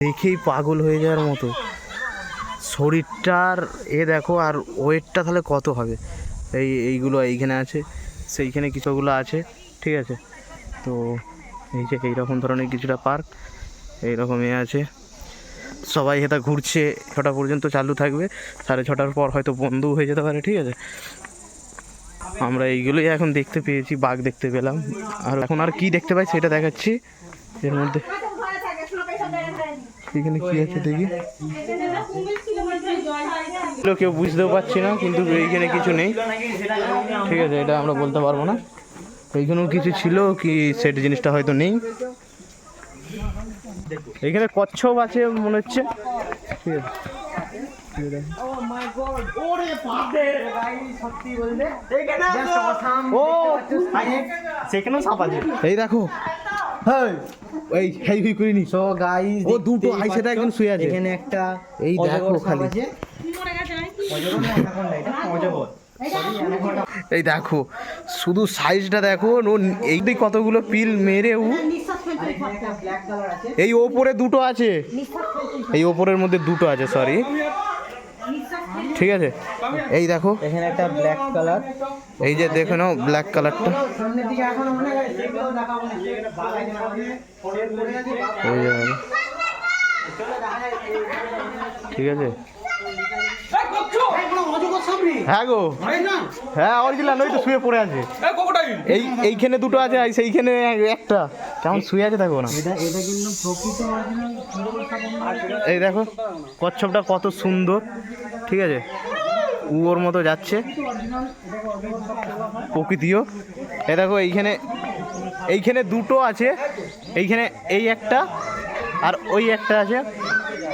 দেখেই পাগল হয়ে যাওয়ার মতো শরীরটার। দেখো আর ওয়েটটা তাহলে কত হবে। এইগুলো এইখানে আছে, সেইখানে কিছুগুলো আছে, ঠিক আছে। তো এই যে এইরকম ধরনের কিছুটা পার্ক এইরকমই আছে। সবাই এটা ঘুরছে, 6টা পর্যন্ত চালু থাকবে, 6:30টার পর হয়তো বন্ধ হয়ে যেতে পারে, ঠিক আছে। আমরা এইগুলোই এখন দেখতে পেয়েছি, বাঘ দেখতে পেলাম। আর এখন আর কি দেখতে পাই সেটা দেখাচ্ছি। এর মধ্যে এখানে কি আছে দেখি, কেউ বুঝতেও পারছি না, কিন্তু এইখানে কিছু নেই, ঠিক আছে। এটা আমরা বলতে পারবো না এইখানেও কিছু ছিল কি, সেট জিনিসটা হয়তো নেই। এইখানে কচ্ছপ আছে মনে হচ্ছে, ঠিক আছে। সেখানেও সাপ আছে, এই দেখো। এই হেই করিনি সো গাইস, ও দুটো আইসে একজন শুয়ে আছে এখানে একটা। এই দেখো খালি, এই দেখো শুধু সাইজটা দেখো। এই কতগুলো পিল মেরে ও। এই ওপরে দুটো আছে, এই ওপরের মধ্যে দুটো আছে, সরি, ঠিক আছে। এই দেখো এখানে একটা ব্ল্যাক কালার, এই যে দেখো নাও ব্ল্যাক কালারটা, ঠিক আছে। হ্যাঁ গো, হ্যাঁ অরিজিনাল, ওই তো শুয়ে পড়ে আছে। এইখানে দুটো আছে, সেইখানে একটা কেমন শুয়ে আছে দেখো না। এই দেখো কচ্ছপটা কত সুন্দর, ঠিক আছে। ওর মতো যাচ্ছে প্রকৃতিও। এই দেখো এইখানে দুটো আছে, এইখানে এই একটা আর ওই একটা আছে,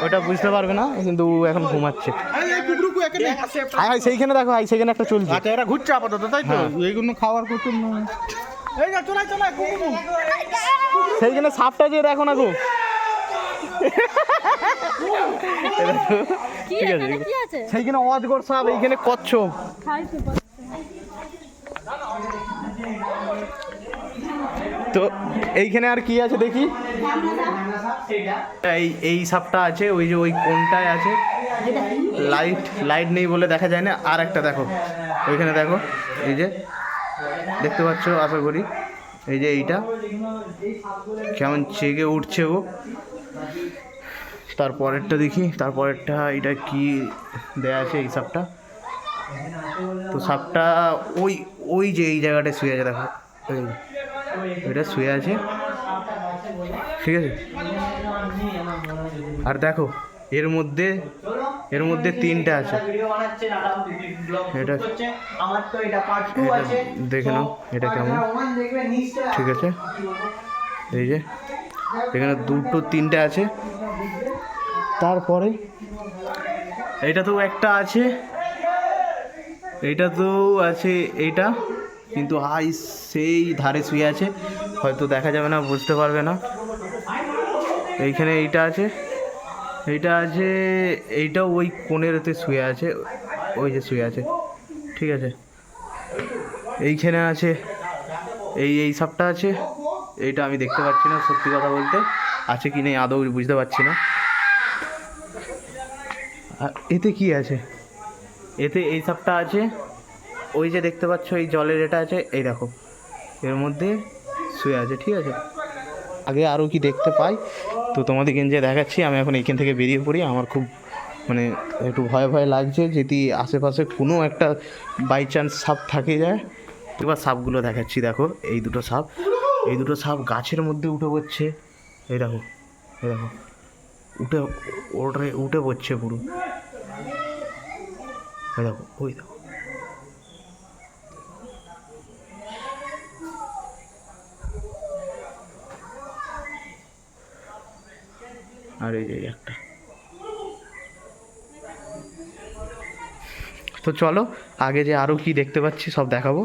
ওটা বুঝতে পারবে না, কিন্তু এখন ঘুমাচ্ছে। সেইখানে দেখো, সেইখানে একটা চলছে, এরা ঘুরছে আপাতত, তাই তো। এইগুলো খাওয়ার করতে সেইখানে সাপটা যে দেখো না গো, ঠিক আছে। সেইখানে অজগর সাপ, এইখানে কচ্ছপ। তো এইখানে আর কি আছে দেখি। এই সাপটা আছে, ওই যে ওই কোনটায় আছে, লাইট নেই বলে দেখা যায় না। আর একটা দেখো ওইখানে দেখো, এই যে দেখতে পাচ্ছ আশা করি, এই যে এইটা কেমন জেগে উঠছে ও। তারপরেরটা দেখি, তারপরেরটা এটা কি দেয়া আছে এই সাপটা। তো সাপটা ওই যে এই জায়গাটায় শুয়ে আছে দেখো, এটা শুয়ে আছে, ঠিক আছে। আর দেখো এর মধ্যে তিনটা আছে, এটা দেখে নাও এটা কেমন, ঠিক আছে। এই যে এখানে দুটো তিনটে আছে, তারপরে এইটা তো একটা আছে, এইটা তো আছে, এইটা কিন্তু সেই ধারে শুয়ে আছে, হয়তো দেখা যাবে না, বুঝতে পারবে না। এইখানে এইটা আছে, এইটা ওই কোণেরতে শুয়ে আছে, ওই যে শুয়ে আছে, ঠিক আছে। এইখানে আছে, এই সাপটা আছে, এইটা আমি দেখতে পাচ্ছি না, সত্যি কথা বলতে আছে কি নেই আদৌ বুঝতে পারছি না। আর এতে কি আছে, এতে এই সাপটা আছে, ওই যে দেখতে পাচ্ছ এই জলের এটা আছে, এই দেখো এর মধ্যে শুয়ে আছে, ঠিক আছে। আগে আরও কি দেখতে পাই তো তোমাদেরকে যে দেখাচ্ছি। আমি এখন এইখান থেকে বেরিয়ে পড়ি, আমার খুব মানে একটু ভয় লাগছে, যদি আশেপাশে কোনো একটা বাই চান্স সাপ থাকে যায়। এবার সাপগুলো দেখাচ্ছি, দেখো এই দুটো সাপ গাছের মধ্যে উঠে পড়ছে, এই দেখো উঠে পড়ছে পুরো, ওই দেখো আর এই যে একটা। তো চলো আগে যে আরও কি দেখতে পাচ্ছি সব দেখাবো।